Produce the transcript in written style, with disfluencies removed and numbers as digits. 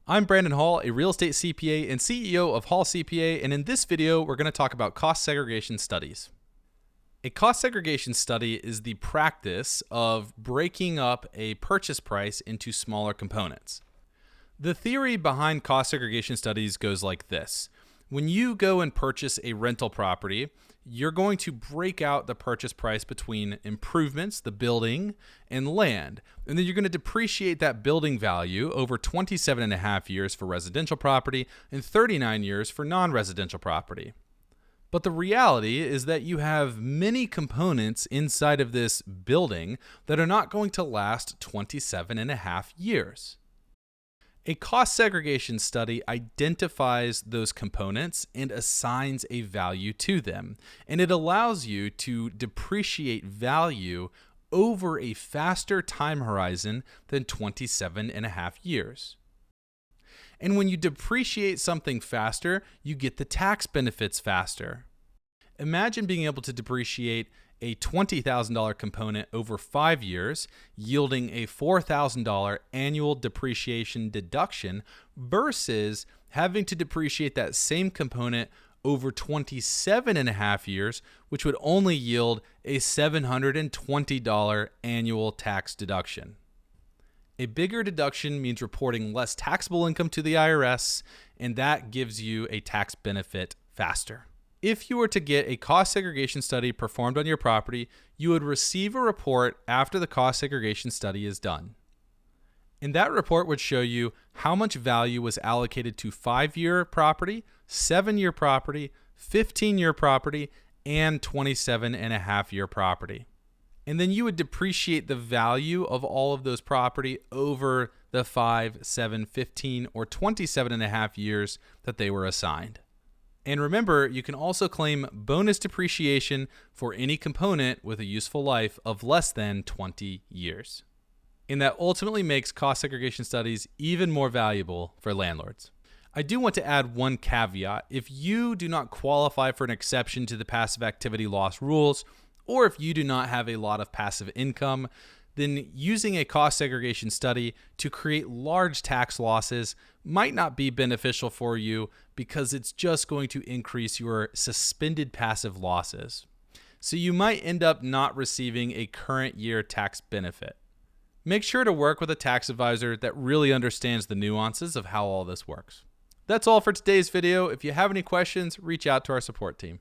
I'm Brandon Hall, a real estate CPA and CEO of Hall CPA, and in this video, we're going to talk about cost segregation studies. A cost segregation study is the practice of breaking up a purchase price into smaller components. The theory behind cost segregation studies goes like this. When you go and purchase a rental property, you're going to break out the purchase price between improvements, the building, and land. And then you're going to depreciate that building value over 27 and a half years for residential property and 39 years for non-residential property. But the reality is that you have many components inside of this building that are not going to last 27 and a half years. A cost segregation study identifies those components and assigns a value to them, and it allows you to depreciate value over a faster time horizon than 27 and a half years. And when you depreciate something faster, you get the tax benefits faster. Imagine being able to depreciate a $20,000 component over 5 years, yielding a $4,000 annual depreciation deduction versus having to depreciate that same component over 27 and a half years, which would only yield a $720 annual tax deduction. A bigger deduction means reporting less taxable income to the IRS, and that gives you a tax benefit faster. If you were to get a cost segregation study performed on your property, you would receive a report after the cost segregation study is done. And that report would show you how much value was allocated to 5-year property, 7-year property, 15-year property, and 27 and a half year property. And then you would depreciate the value of all of those property over the 5, 7, 15, or 27 and a half years that they were assigned. And remember, you can also claim bonus depreciation for any component with a useful life of less than 20 years. And that ultimately makes cost segregation studies even more valuable for landlords. I do want to add one caveat. If you do not qualify for an exception to the passive activity loss rules, or if you do not have a lot of passive income, then using a cost segregation study to create large tax losses might not be beneficial for you because it's just going to increase your suspended passive losses. So you might end up not receiving a current year tax benefit. Make sure to work with a tax advisor that really understands the nuances of how all this works. That's all for today's video. If you have any questions, reach out to our support team.